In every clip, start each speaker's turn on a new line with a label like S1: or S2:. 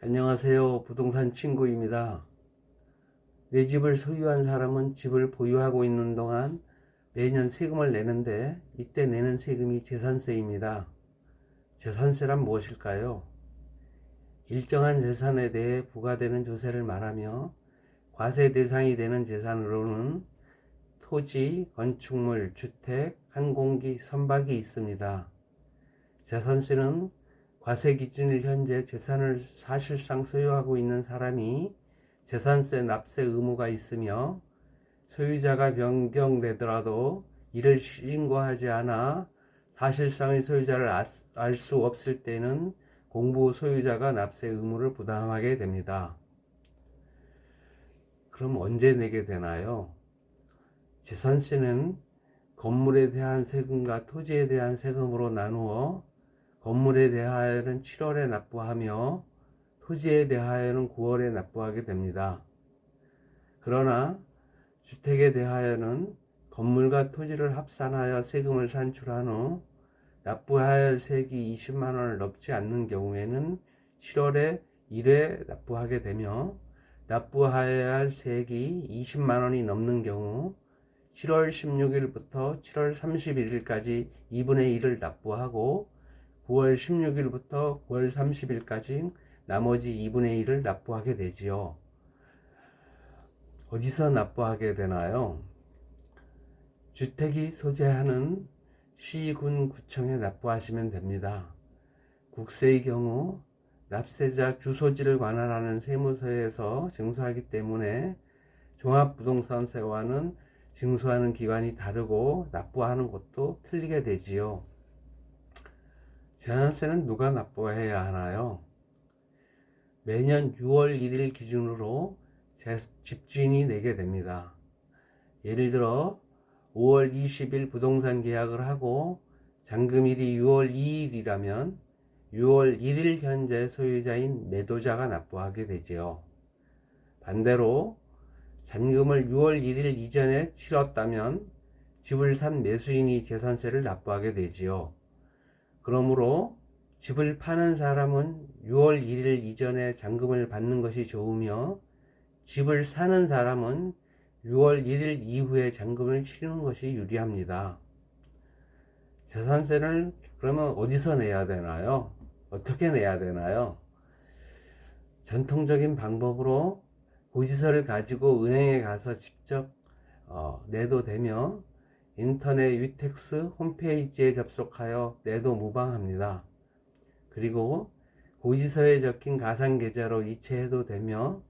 S1: 안녕하세요. 부동산 친구입니다. 내 집을 소유한 사람은 집을 보유하고 있는 동안 매년 세금을 내는데 이때 내는 세금이 재산세입니다. 재산세란 무엇일까요? 일정한 재산에 대해 부과되는 조세를 말하며 과세 대상이 되는 재산으로는 토지, 건축물, 주택, 항공기, 선박이 있습니다. 재산세는 과세 기준일 현재 재산을 사실상 소유하고 있는 사람이 재산세 납세 의무가 있으며 소유자가 변경되더라도 이를 신고하지 않아 사실상의 소유자를 알 수 없을 때는 공부 소유자가 납세 의무를 부담하게 됩니다. 그럼 언제 내게 되나요? 재산세는 건물에 대한 세금과 토지에 대한 세금으로 나누어 건물에 대하여는 7월에 납부하며 토지에 대하여는 9월에 납부하게 됩니다. 그러나 주택에 대하여는 건물과 토지를 합산하여 세금을 산출한 후 납부해야 할 세액이 20만 원을 넘지 않는 경우에는 7월에 1회 납부하게 되며 납부해야 할 세액이 20만 원이 넘는 경우 7월 16일부터 7월 31일까지 2분의 1을 납부하고 9월 16일부터 9월 30일까지 나머지 2분의 1을 납부하게 되지요. 어디서 납부하게 되나요? 주택이 소재하는 시, 군, 구청에 납부하시면 됩니다. 국세의 경우 납세자 주소지를 관할하는 세무서에서 징수하기 때문에 종합부동산세와는 징수하는 기관이 다르고 납부하는 곳도 틀리게 되지요. 재산세는 누가 납부해야 하나요? 매년 6월 1일 기준으로 집주인이 내게 됩니다. 예를 들어 5월 20일 부동산 계약을 하고 잔금일이 6월 2일이라면 6월 1일 현재 소유자인 매도자가 납부하게 되지요. 반대로 잔금을 6월 1일 이전에 치렀다면 집을 산 매수인이 재산세를 납부하게 되지요. 그러므로 집을 파는 사람은 6월 1일 이전에 잔금을 받는 것이 좋으며 집을 사는 사람은 6월 1일 이후에 잔금을 치르는 것이 유리합니다. 재산세를 그러면 어디서 내야 되나요? 어떻게 내야 되나요? 전통적인 방법으로 고지서를 가지고 은행에 가서 직접 내도 되며 인터넷 위텍스 홈페이지에 접속하여 내도 무방합니다. 그리고 고지서에 적힌 가상계좌로 이체해도 되며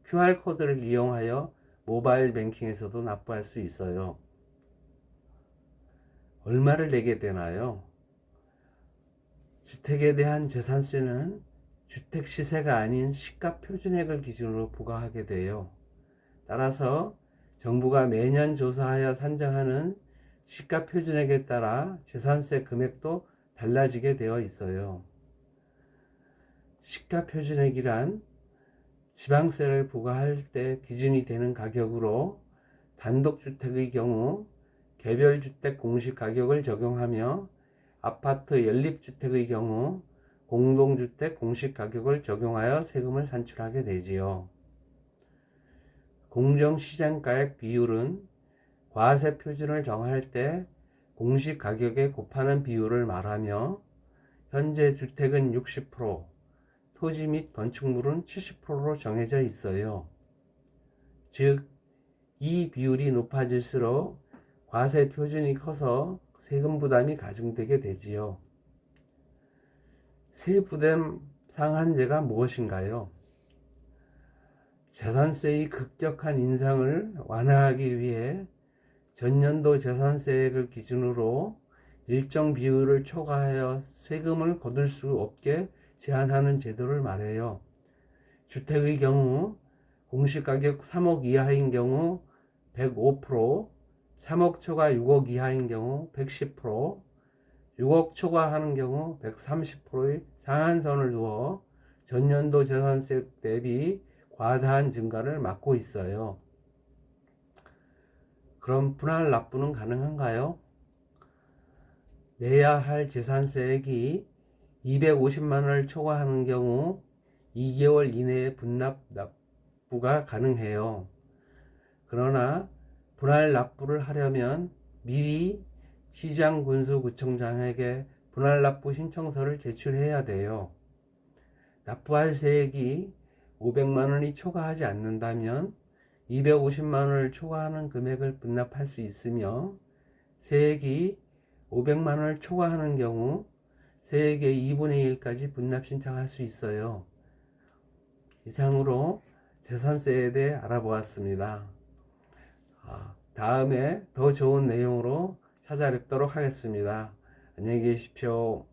S1: QR코드를 이용하여 모바일 뱅킹에서도 납부할 수 있어요. 얼마를 내게 되나요? 주택에 대한 재산세는 주택 시세가 아닌 시가 표준액을 기준으로 부과하게 돼요. 따라서 정부가 매년 조사하여 산정하는 시가 표준액에 따라 재산세 금액도 달라지게 되어 있어요. 시가 표준액이란 지방세를 부과할 때 기준이 되는 가격으로 단독주택의 경우 개별주택 공시가격을 적용하며 아파트 연립주택의 경우 공동주택 공시가격을 적용하여 세금을 산출하게 되지요. 공정시장가액 비율은 과세 표준을 정할 때 공시가격에 곱하는 비율을 말하며 현재 주택은 60%, 토지 및 건축물은 70%로 정해져 있어요. 즉, 이 비율이 높아질수록 과세 표준이 커서 세금 부담이 가중되게 되지요. 세부담 상한제가 무엇인가요? 재산세의 급격한 인상을 완화하기 위해 전년도 재산세액을 기준으로 일정 비율을 초과하여 세금을 거둘 수 없게 제한하는 제도를 말해요. 주택의 경우 공시가격 3억 이하인 경우 105%, 3억 초과 6억 이하인 경우 110%, 6억 초과하는 경우 130%의 상한선을 두어 전년도 재산세 대비 과다한 증가를 막고 있어요. 그럼 분할 납부는 가능한가요? 내야 할 재산세액이 250만 원을 초과하는 경우 2개월 이내에 분할 납부가 가능해요. 그러나 분할 납부를 하려면 미리 시장군수구청장에게 분할 납부 신청서를 제출해야 돼요. 납부할 세액이 500만 원이 초과하지 않는다면 250만 원을 초과하는 금액을 분납할 수 있으며, 세액이 500만 원을 초과하는 경우 세액의 2분의 1까지 분납 신청할 수 있어요. 이상으로 재산세에 대해 알아보았습니다. 다음에 더 좋은 내용으로 찾아뵙도록 하겠습니다. 안녕히 계십시오.